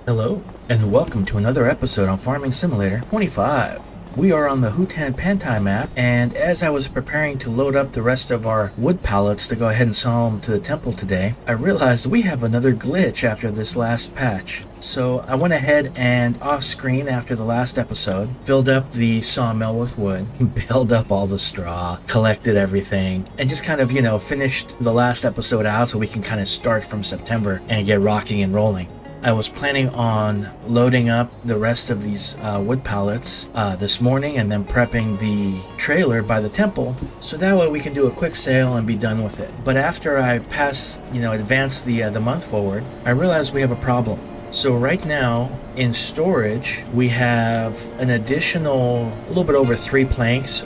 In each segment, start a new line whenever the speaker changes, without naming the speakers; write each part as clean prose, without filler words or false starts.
Hello, and welcome to another episode on Farming Simulator 25. We are on the Hutan Pantai Map, and as I was preparing to load up the rest of our wood pallets to go ahead and saw them to the temple today, I realized we have another glitch after this last patch. So I went ahead and off screen after the last episode, filled up the sawmill with wood, baled up all the straw, collected everything, and just kind of, finished the last episode out so we can kind of start from September and get rocking and rolling. I was planning on loading up the rest of these wood pallets this morning and then prepping the trailer by the temple so that way we can do a quick sale and be done with it. But after I advanced the month forward, I realized we have a problem. So right now in storage we have an additional a little bit over 3 pallets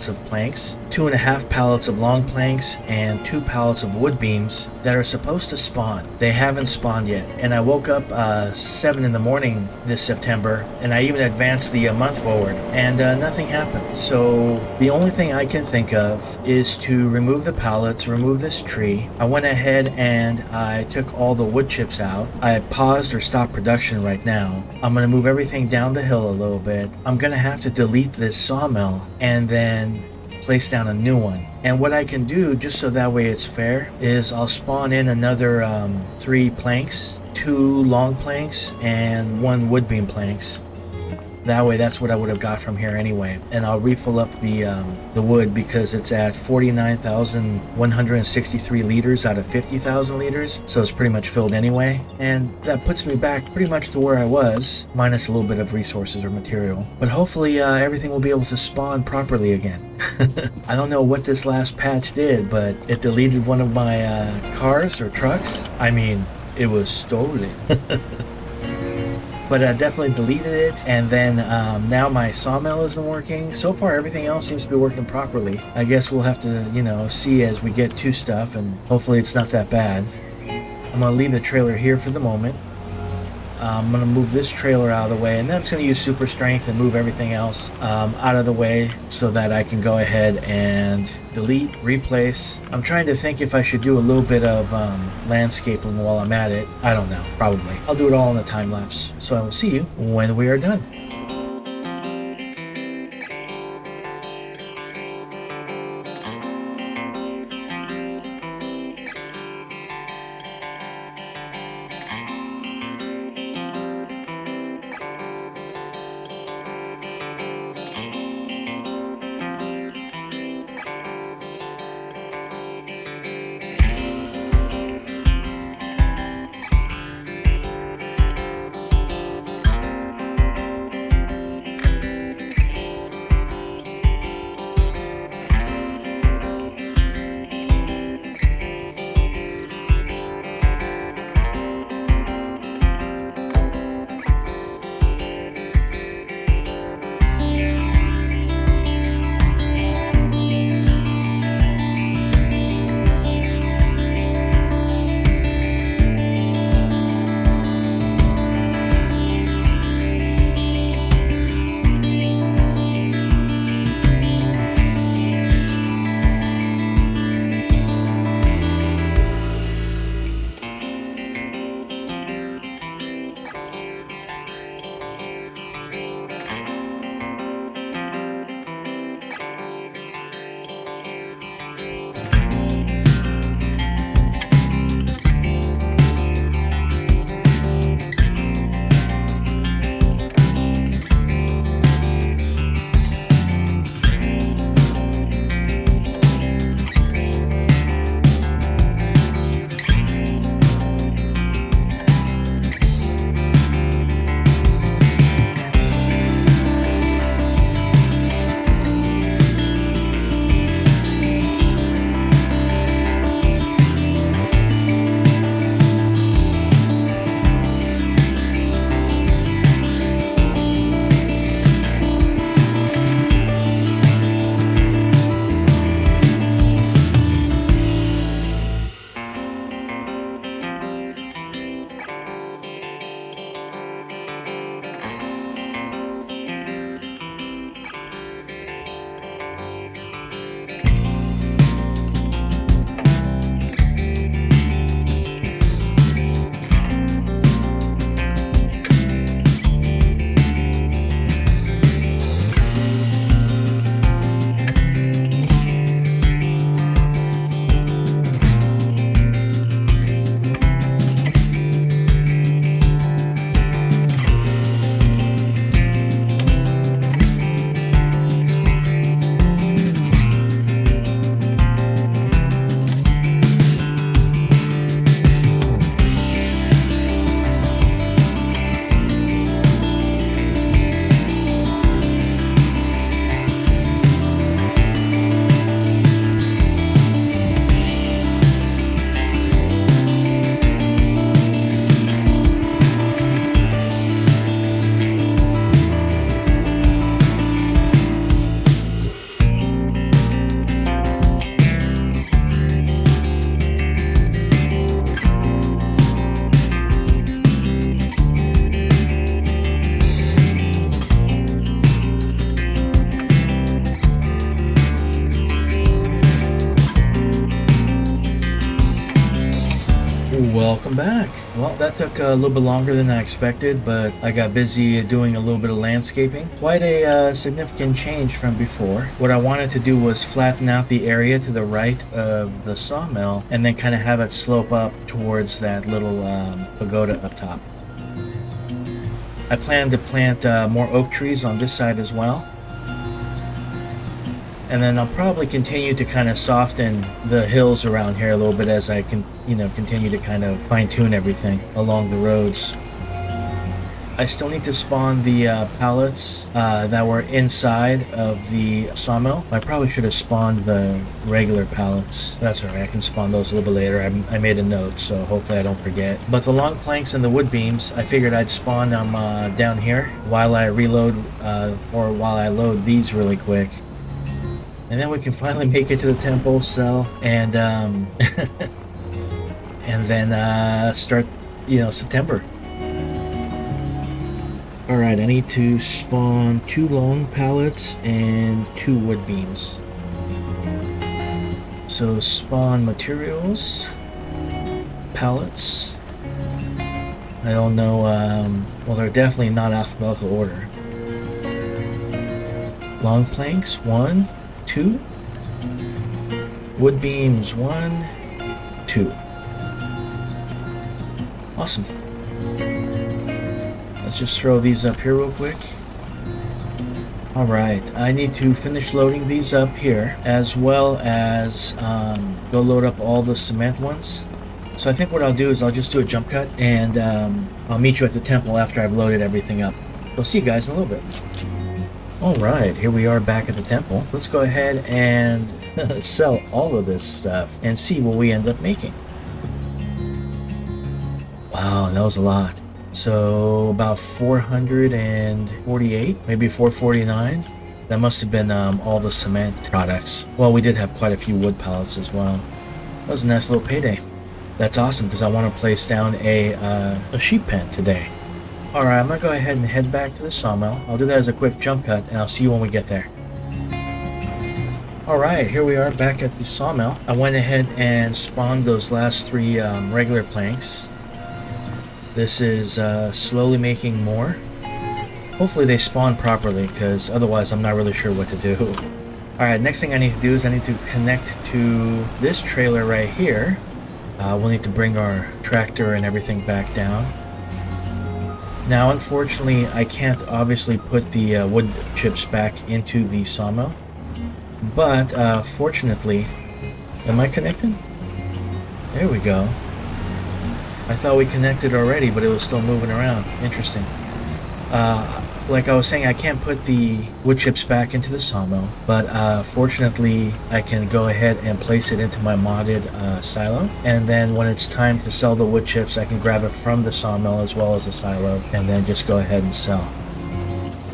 of planks, 2.5 pallets of long planks, and 2 pallets of wood beams that are supposed to spawn. They haven't spawned yet, and I woke up 7 in the morning this September, and I even advanced the month forward, and nothing happened. So the only thing I can think of is to remove the pallets, remove this tree. I went ahead and I took all the wood chips out. I paused or stopped production right now. I'm going to move everything down the hill a little bit. I'm going to have to delete this sawmill and then place down a new one. And what I can do, just so that way it's fair, is I'll spawn in another 3 planks, 2 long planks, and 1 wood beam planks. That way, that's what I would have got from here anyway. And I'll refill up the wood because it's at 49,163 liters out of 50,000 liters. So it's pretty much filled anyway. And that puts me back pretty much to where I was, minus a little bit of resources or material. But hopefully everything will be able to spawn properly again. I don't know what this last patch did, but it deleted one of my cars or trucks. I mean, it was stolen. But I definitely deleted it, and then now my sawmill isn't working. So far, everything else seems to be working properly. I guess we'll have to, see as we get to stuff, and hopefully it's not that bad. I'm going to leave the trailer here for the moment. I'm going to move this trailer out of the way, and then I'm just going to use super strength and move everything else out of the way so that I can go ahead and delete, replace. I'm trying to think if I should do a little bit of landscaping while I'm at it. I don't know, probably. I'll do it all in a time lapse. So I will see you when we are done. welcome back. Well, that took a little bit longer than I expected, but I got busy doing a little bit of landscaping. Quite a significant change from before. What I wanted to do was flatten out the area to the right of the sawmill and then kind of have it slope up towards that little pagoda up top. I plan to plant more oak trees on this side as well. And then I'll probably continue to kind of soften the hills around here a little bit as I can, continue to kind of fine-tune everything along the roads. I still need to spawn the pallets that were inside of the sawmill. I probably should have spawned the regular pallets. That's alright, I can spawn those a little bit later. I made a note, so hopefully I don't forget. But the long planks and the wood beams, I figured I'd spawn them down here while I reload, or while I load these really quick. And then we can finally make it to the temple, sell, and and then start, September. Alright, I need to spawn 2 long pallets and 2 wood beams. So spawn materials, pallets. I don't know, well, they're definitely not alphabetical order. Long planks, 1, 2. Wood beams, 1, 2. Awesome. Let's just throw these up here real quick. Alright, I need to finish loading these up here, as well as go load up all the cement ones. So I think what I'll do is I'll just do a jump cut, and I'll meet you at the temple after I've loaded everything up. We'll see you guys in a little bit. Alright, here we are back at the temple. Let's go ahead and sell all of this stuff and see what we end up making. Wow, that was a lot. So about 448, maybe 449. That must have been all the cement products. Well, we did have quite a few wood pallets as well. That was a nice little payday. That's awesome because I want to place down a sheep pen today. Alright, I'm going to go ahead and head back to the sawmill. I'll do that as a quick jump cut, and I'll see you when we get there. Alright, here we are back at the sawmill. I went ahead and spawned those last 3 regular planks. This is slowly making more. Hopefully they spawn properly, because otherwise I'm not really sure what to do. Alright, next thing I need to do is I need to connect to this trailer right here. We'll need to bring our tractor and everything back down. Now, unfortunately, I can't obviously put the wood chips back into the sawmill, but fortunately, am I connected? There we go. I thought we connected already, but it was still moving around. Interesting. Like I was saying, I can't put the wood chips back into the sawmill, but fortunately I can go ahead and place it into my modded silo, and then when it's time to sell the wood chips, I can grab it from the sawmill as well as the silo, and then just go ahead and sell.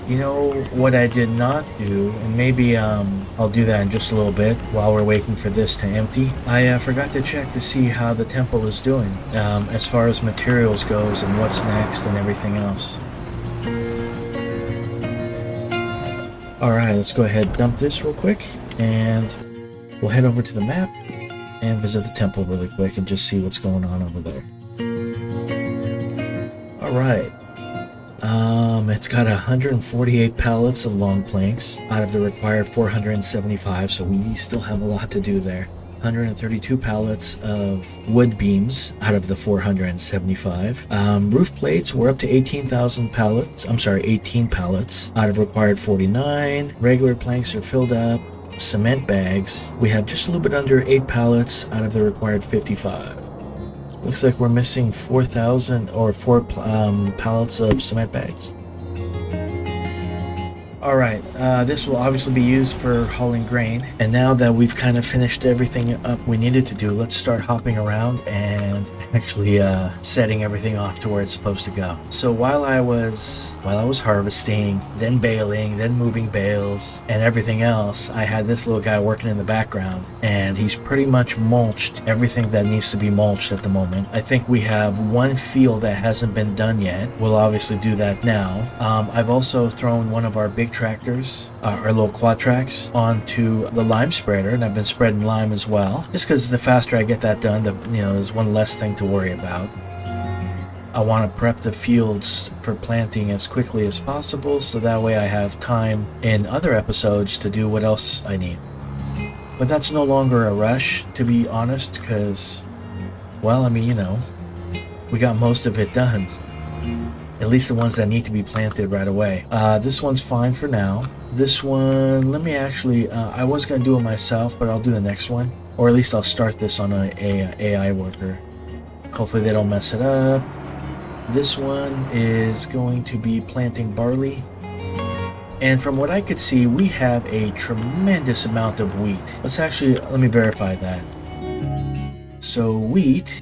You know what I did not do, and maybe I'll do that in just a little bit while we're waiting for this to empty. I forgot to check to see how the temple is doing as far as materials goes and what's next and everything else. Alright, let's go ahead and dump this real quick, and we'll head over to the map and visit the temple really quick and just see what's going on over there. Alright. It's got 148 pallets of long planks out of the required 475, so we still have a lot to do there. 132 pallets of wood beams out of the 475. Roof plates were up to 18,000 pallets. 18 pallets out of required 49. Regular planks are filled up. Cement bags, we have just a little bit under 8 pallets out of the required 55. Looks like we're missing 4,000 or 4 pallets of cement bags. Alright, this will obviously be used for hauling grain, and now that we've kind of finished everything up we needed to do, let's start hopping around and actually setting everything off to where it's supposed to go. So while I was harvesting, then baling, then moving bales and everything else, I had this little guy working in the background, and he's pretty much mulched everything that needs to be mulched at the moment. I think we have one field that hasn't been done yet. We'll obviously do that now. I've also thrown one of our big tractors, our little quad tracks, onto the lime spreader, and I've been spreading lime as well, just because the faster I get that done, there's one less thing to worry about. I want to prep the fields for planting as quickly as possible, so that way I have time in other episodes to do what else I need. But that's no longer a rush, to be honest, because, well, I mean, you know, we got most of it done. At least the ones that need to be planted right away. This one's fine for now. This one, let me actually, I was going to do it myself, but I'll do the next one. Or at least I'll start this on a AI worker. Hopefully they don't mess it up. This one is going to be planting barley. And from what I could see, we have a tremendous amount of wheat. Let me verify that. So wheat,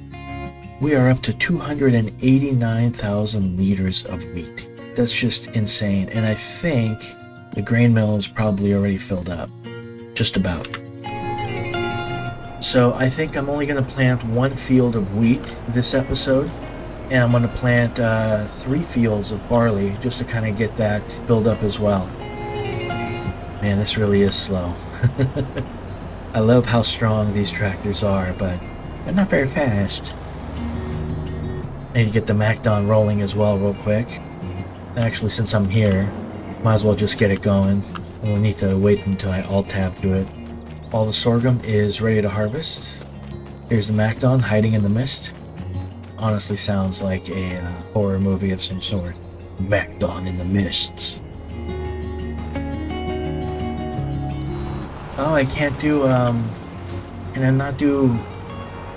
we are up to 289,000 liters of wheat. That's just insane. And I think the grain mill is probably already filled up. Just about. So I think I'm only going to plant one field of wheat this episode. And I'm going to plant 3 fields of barley just to kind of get that filled up as well. Man, this really is slow. I love how strong these tractors are, but they're not very fast. I need to get the MacDon rolling as well real quick. Actually, since I'm here, might as well just get it going. I don't need to wait until I alt-tab to it. All the sorghum is ready to harvest. Here's the MacDon hiding in the mist. Honestly sounds like a horror movie of some sort. MacDon in the mists. Oh, I can't do, can I not do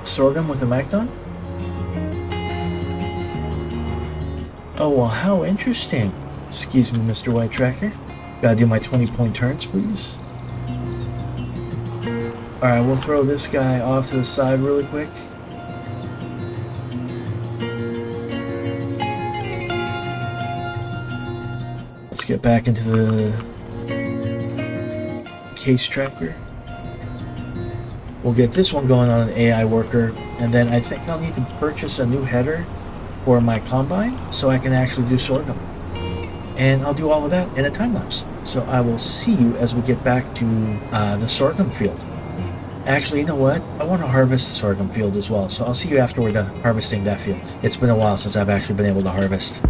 sorghum with a MacDon? Oh, well, how interesting. Excuse me, Mr. White Tractor. Gotta do my 20-point turns, please. Alright, we'll throw this guy off to the side really quick. Let's get back into the case tractor. We'll get this one going on an AI worker, and then I think I'll need to purchase a new header for my combine so I can actually do sorghum. And I'll do all of that in a time lapse. So I will see you as we get back to the sorghum field. Actually, you know what? I want to harvest the sorghum field as well. So I'll see you after we're done harvesting that field. It's been a while since I've actually been able to harvest.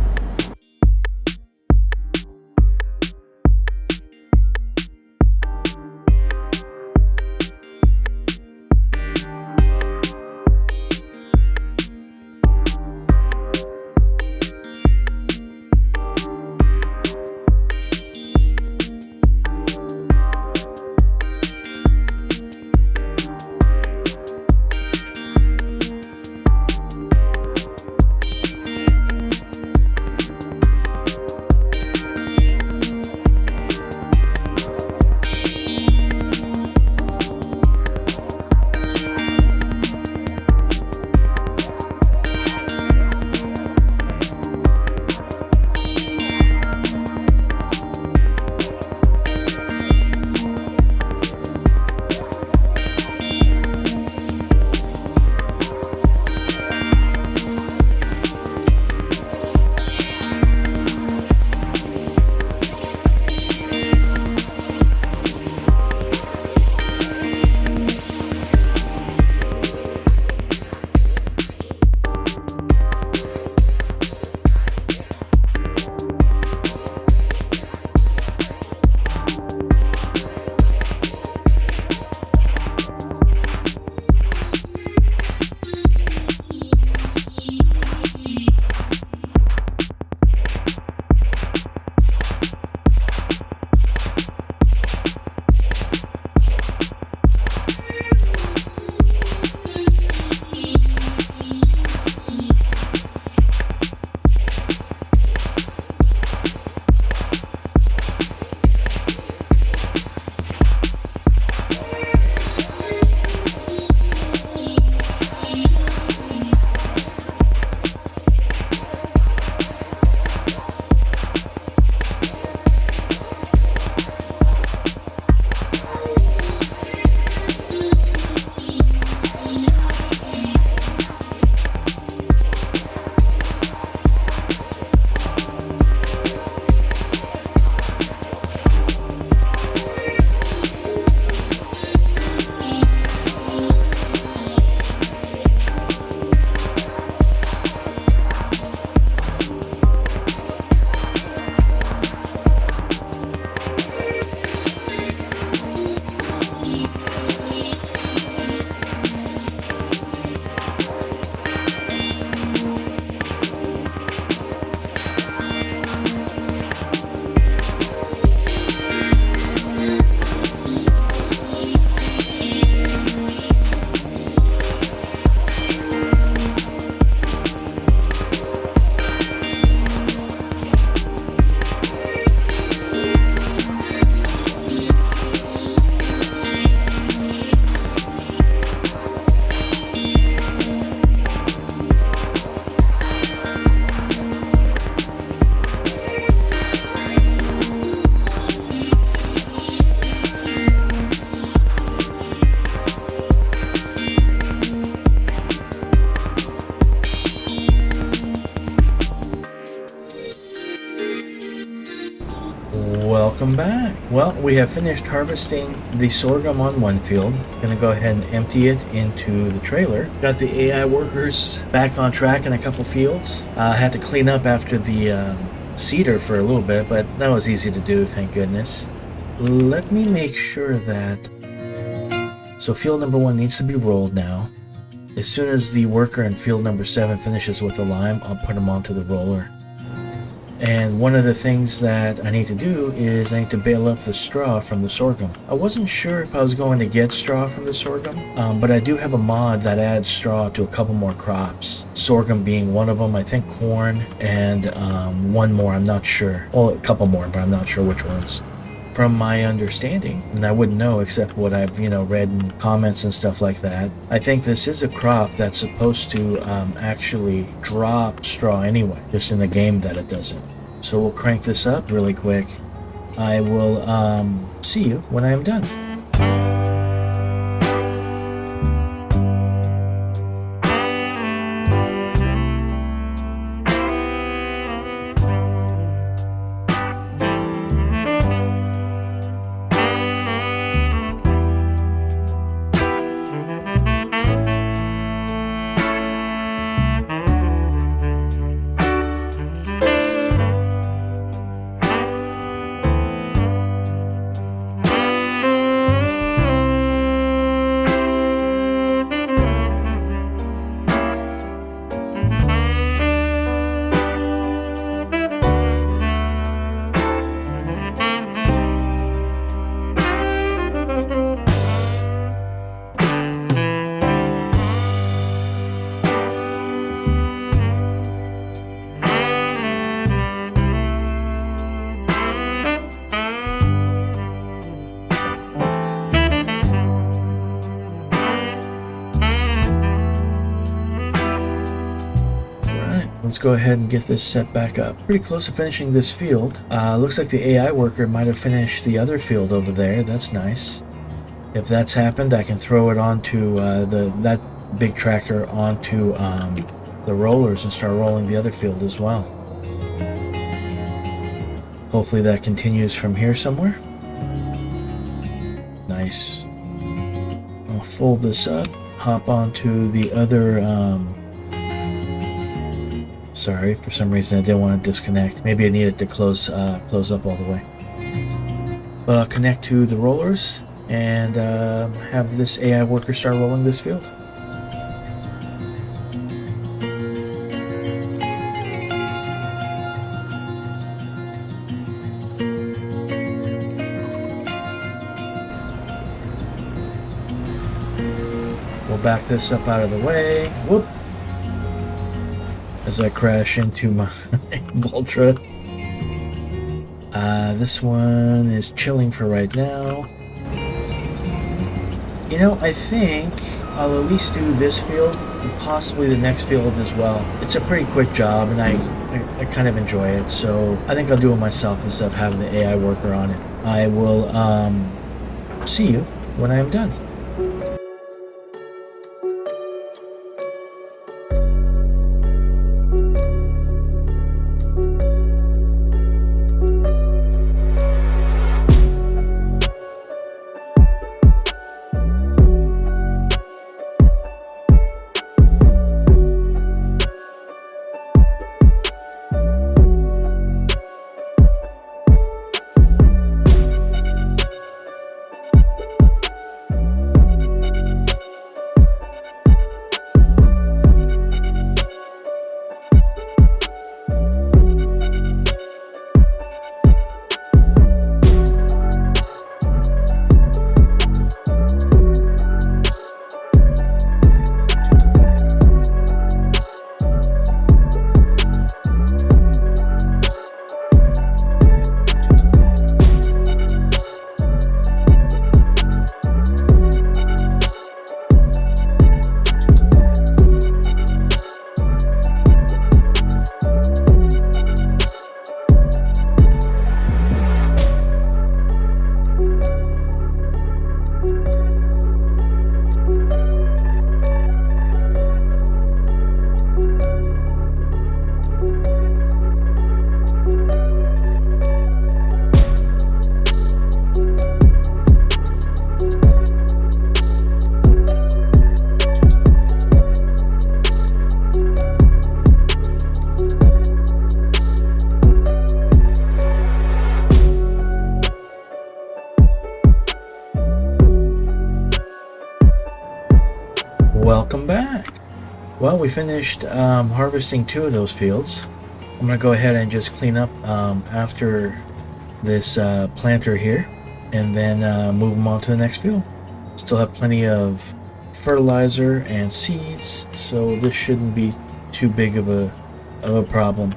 Welcome back. Well, we have finished harvesting the sorghum on one field. Gonna go ahead and empty it into the trailer. Got the AI workers back on track in a couple fields. Had to clean up after the cedar for a little bit, but that was easy to do, thank goodness. Let me make sure that... So field number 1 needs to be rolled now. As soon as the worker in field number 7 finishes with the lime, I'll put them onto the roller. And one of the things that I need to do is I need to bale up the straw from the sorghum. I wasn't sure if I was going to get straw from the sorghum, but I do have a mod that adds straw to a couple more crops. Sorghum being one of them, I think corn, and one more, I'm not sure. Well, a couple more, but I'm not sure which ones. From my understanding, and I wouldn't know except what I've read in comments and stuff like that, I think this is a crop that's supposed to actually drop straw anyway, just in the game that it doesn't. So we'll crank this up really quick. I will see you when I am done. Let's go ahead and get this set back up. Pretty close to finishing this field. Looks like the AI worker might have finished the other field over there. That's nice. If that's happened, I can throw it onto that big tractor onto the rollers and start rolling the other field as well. Hopefully that continues from here somewhere. Nice. I'll fold this up, hop onto the other sorry, for some reason I didn't want to disconnect. Maybe I needed to close up all the way. But I'll connect to the rollers and have this AI worker start rolling this field. We'll back this up out of the way. Whoop! As I crash into my Voltra. This one is chilling for right now. I think I'll at least do this field and possibly the next field as well. It's a pretty quick job and I kind of enjoy it, so I think I'll do it myself instead of having the AI worker on it. I will see you when I am done. Well, we finished harvesting 2 of those fields. I'm going to go ahead and just clean up after this planter here, and then move them on to the next field. Still have plenty of fertilizer and seeds, so this shouldn't be too big of a problem.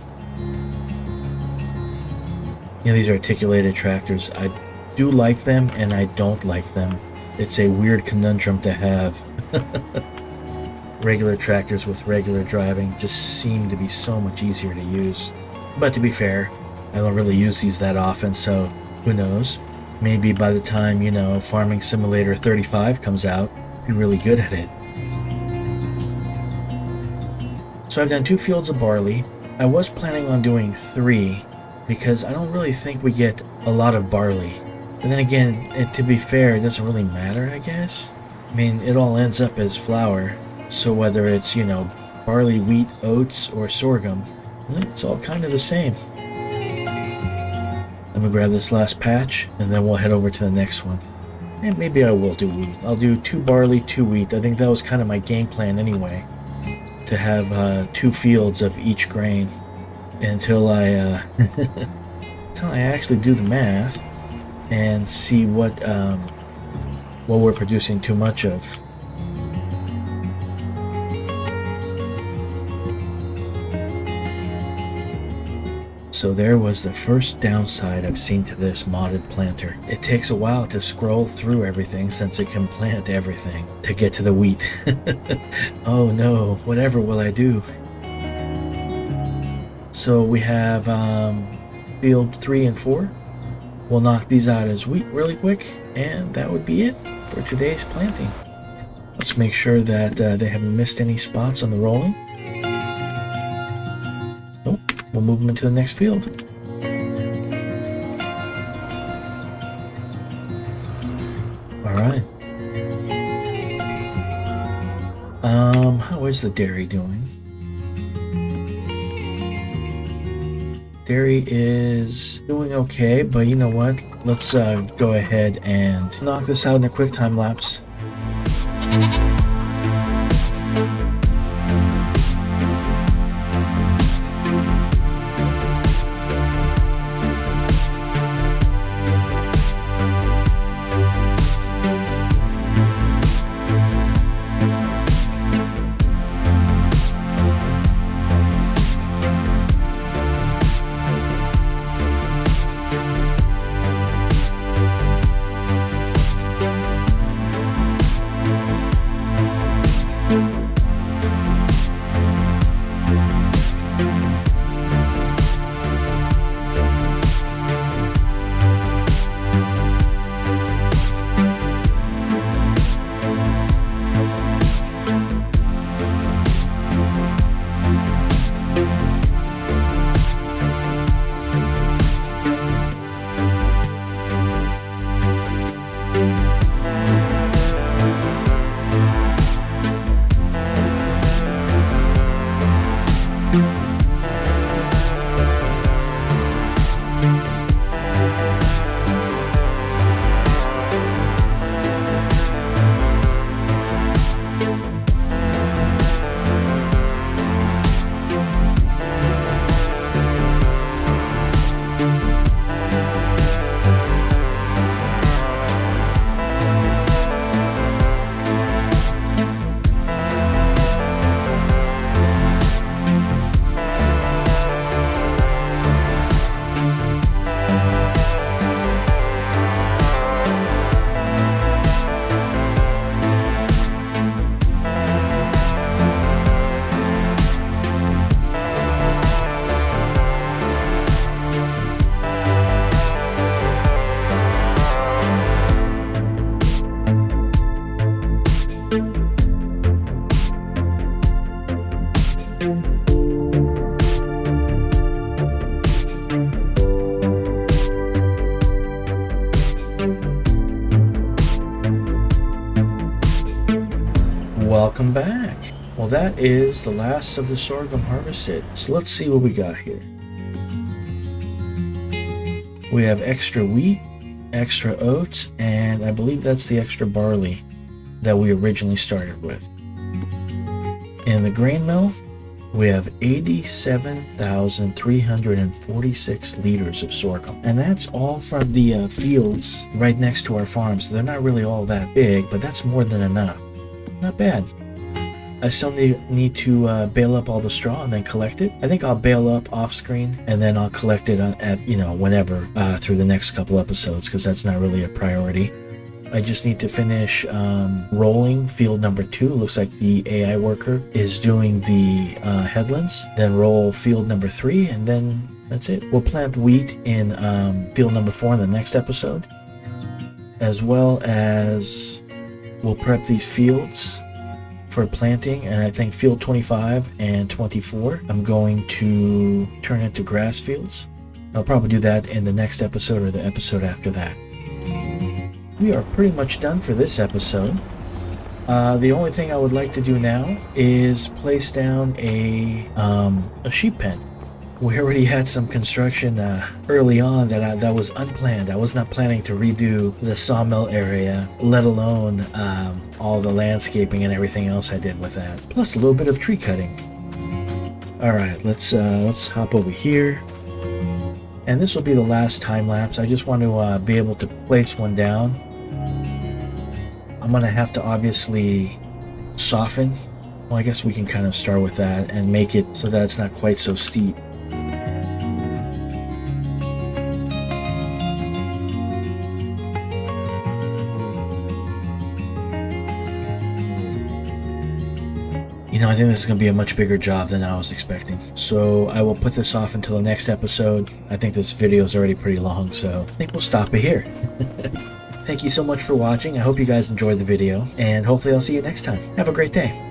You know, these articulated tractors, I do like them and I don't like them. It's a weird conundrum to have. Regular tractors with regular driving just seem to be so much easier to use. But to be fair, I don't really use these that often, so who knows? Maybe by the time, you know, Farming Simulator 35 comes out, I'll be really good at it. So I've done 2 fields of barley. I was planning on doing 3 because I don't really think we get a lot of barley. And then again, to be fair, it doesn't really matter, I guess. I mean, it all ends up as flour. So whether it's, you know, barley, wheat, oats, or sorghum, it's all kind of the same. Let me grab this last patch, and then we'll head over to the next one. And maybe I will do wheat. I'll do 2 barley, 2 wheat. I think that was kind of my game plan anyway, to have 2 fields of each grain until I actually do the math and see what we're producing too much of. So there was the first downside I've seen to this modded planter. It takes a while to scroll through everything since it can plant everything to get to the wheat. Oh no, whatever will I do? So we have field 3 and 4. We'll knock these out as wheat really quick, and that would be it for today's planting. Let's make sure that they haven't missed any spots on the rolling. Nope, we'll move them into the next field. Alright. How is the dairy doing? Dairy is doing okay, but you know what? Let's go ahead and knock this out in a quick time lapse. Welcome back. Well, that is the last of the sorghum harvested. So let's see what we got here. We have extra wheat, extra oats, and I believe that's the extra barley that we originally started with. In the grain mill, we have 87,346 liters of sorghum. And that's all from the fields right next to our farm. So they're not really all that big, but that's more than enough. Not bad. I still need to bale up all the straw and then collect it. I think I'll bale up off screen and then I'll collect it at, whenever through the next couple episodes, because that's not really a priority. I just need to finish rolling field number 2. Looks like the AI worker is doing the headlands. Then roll field number 3, and then that's it. We'll plant wheat in field number 4 in the next episode, as well as we'll prep these fields for planting. And I think field 25 and 24 I'm going to turn into grass fields. I'll probably do that in the next episode or the episode after that. We are pretty much done for this episode. The only thing I would like to do now is place down a sheep pen. We already had some construction early on that was unplanned. I was not planning to redo the sawmill area, let alone all the landscaping and everything else I did with that. Plus a little bit of tree cutting. All right, let's hop over here. And this will be the last time lapse. I just want to be able to place one down. I'm going to have to obviously soften. Well, I guess we can kind of start with that and make it so that it's not quite so steep. I think this is going to be a much bigger job than I was expecting. So I will put this off until the next episode. I think this video is already pretty long, so I think we'll stop it here. Thank you so much for watching. I hope you guys enjoyed the video, and hopefully I'll see you next time. Have a great day.